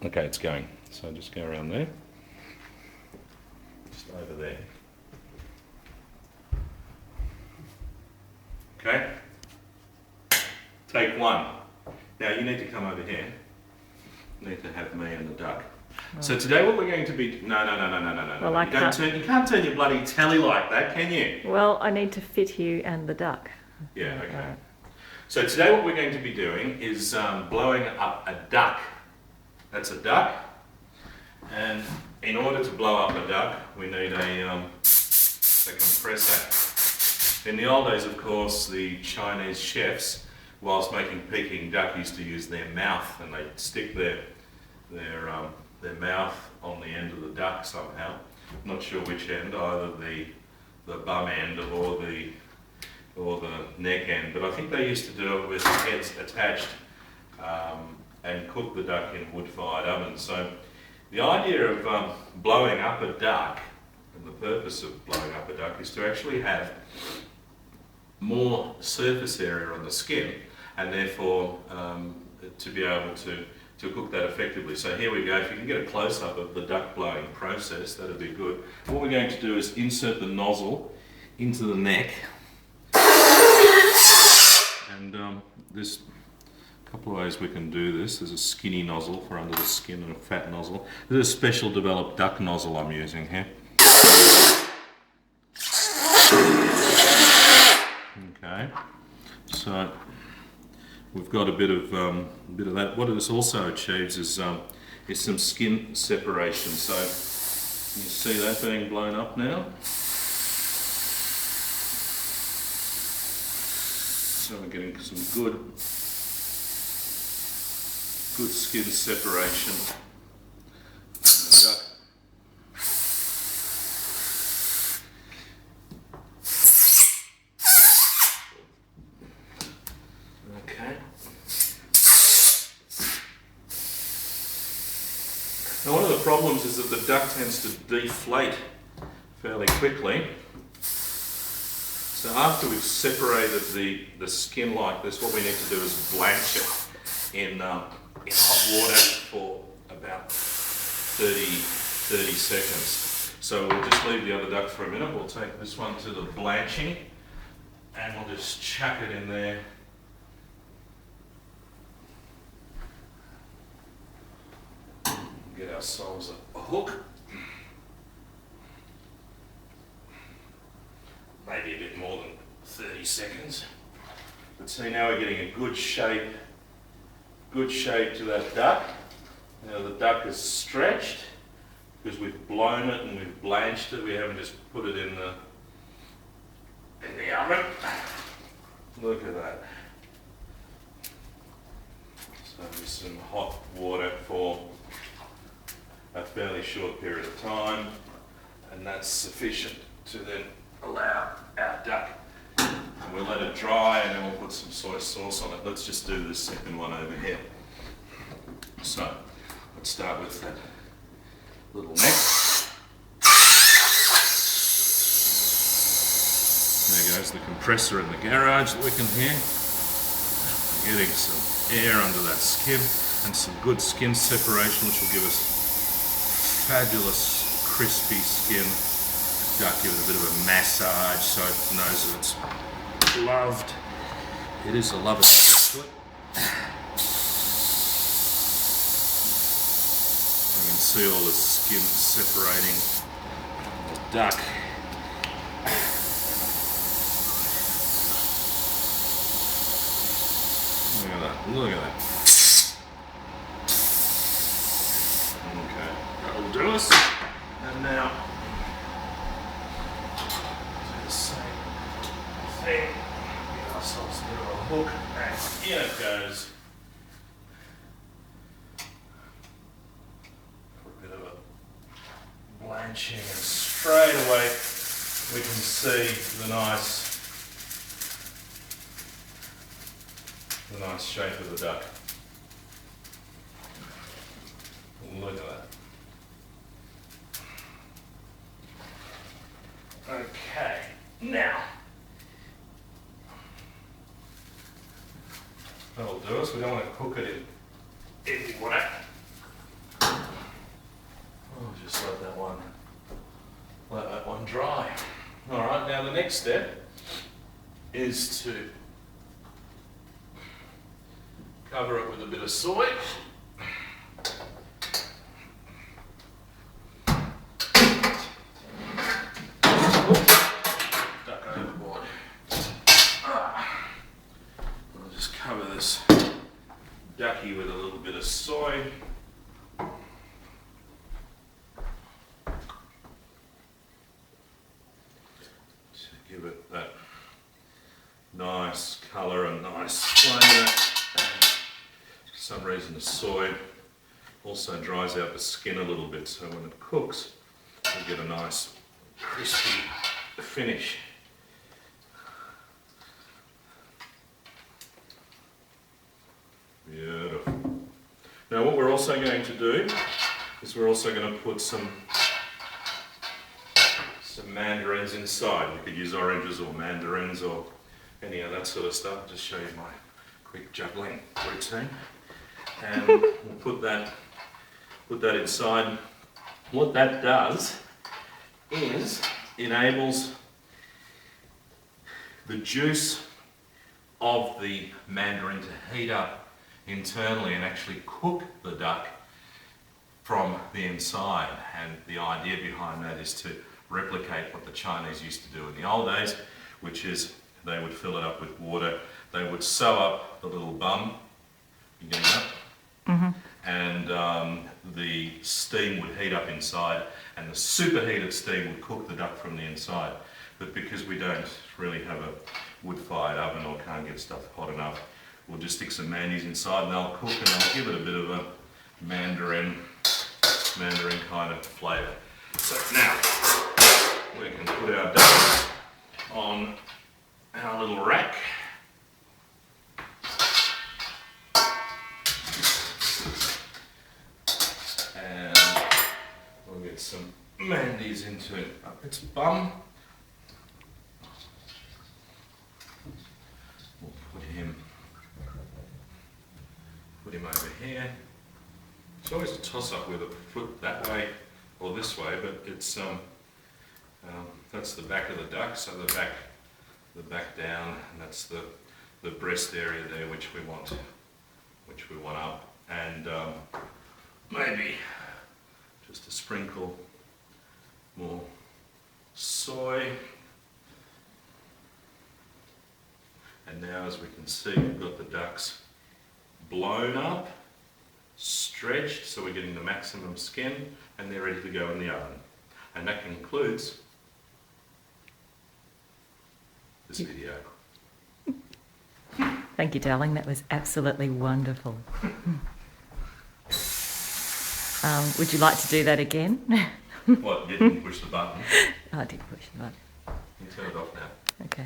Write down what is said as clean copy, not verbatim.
Okay, it's going. So just go around there. Just over there. Okay. Take one. Now you need to come over here. You need to have me and the duck. So today what we're going to be... No. Well, You can't turn your bloody telly like that, can you? Well, I need to fit you and the duck. Yeah, okay. So today what we're going to be doing is blowing up a duck. That's a duck. And in order to blow up a duck, we need a compressor. In the old days, of course, the Chinese chefs, whilst making Peking duck, used to use their mouth, and they'd stick their mouth on the end of the duck somehow. Not sure which end, either the bum end or the neck end, but I think they used to do it with heads attached and cook the duck in wood-fired ovens. So the idea of blowing up a duck, and the purpose of blowing up a duck, is to actually have more surface area on the skin, and therefore to be able to cook that effectively. So here we go. If you can get a close-up of the duck blowing process, that'd be good. What we're going to do is insert the nozzle into the neck, and there's a couple of ways we can do this. There's a skinny nozzle for under the skin and a fat nozzle. There's a special developed duck nozzle I'm using here. Okay, so we've got a bit of that. What this also achieves is some skin separation. So you see that being blown up now. So we're getting some good skin separation. Now one of the problems is that the duck tends to deflate fairly quickly. So after we've separated the skin like this, what we need to do is blanch it in hot water for about 30 seconds. So we'll just leave the other duck for a minute. We'll take this one to the blanching and we'll just chuck it in there. Get ourselves a hook, maybe a bit more than 30 seconds. But see, now we're getting a good shape to that duck. Now the duck is stretched because we've blown it and we've blanched it. We haven't just put it in the oven. Look at that. So with some hot water for a fairly short period of time, and that's sufficient to then allow our duck. And we'll let it dry and then we'll put some soy sauce on it. Let's just do this second one over here. So let's start with that little neck. There goes the compressor in the garage that we can hear. Getting some air under that skin and some good skin separation, which will give us fabulous crispy skin. Duck, give it a bit of a massage so it knows that it's loved. It is a lover to it. You can see all the skin separating the duck. Look at that, look at that. Okay, that'll do us. And now, do the same thing. Get ourselves a bit of a hook, and in it goes. Put a bit of a blanching, and straight away we can see the nice shape of the duck. Look at that. Okay, now that'll do us. We don't want to cook it in water. just let that one dry. All right, now the next step is to cover it with a bit of soy. Duck overboard. I'll just cover this ducky with a little bit of soy. To give it that nice colour and nice flavour. For some reason the soy also dries out the skin a little bit, so when it cooks you get a nice crispy finish. Beautiful. Now what we're also going to do is we're also going to put some mandarins inside. You could use oranges or mandarins or any of that sort of stuff. I'll just show you my quick juggling routine. And we'll put that inside. What that does is enables the juice of the mandarin to heat up internally and actually cook the duck from the inside. And the idea behind that is to replicate what the Chinese used to do in the old days, which is they would fill it up with water, they would sew up the little bum, you getting that? Mm-hmm. And the steam would heat up inside, and the superheated steam would cook the duck from the inside. But because we don't really have a wood-fired oven or can't get stuff hot enough, we'll just stick some mandies inside and they'll cook and they'll give it a bit of a mandarin kind of flavour. So now we can put our ducks on our little rack. And we'll get some mandies into up its bum. We'll put him over here. It's always a toss-up whether to put that way or this way, but it's that's the back of the duck, so the back down, and that's the breast area there, which we want up, and maybe just a sprinkle more soy. And now, as we can see, we've got the ducks blown up, stretched, so we're getting the maximum skin, and they're ready to go in the oven. And that concludes this video. Thank you, darling. That was absolutely wonderful. Would you like to do that again? What, you didn't push the button? I did push the button. You turn it off now. Okay.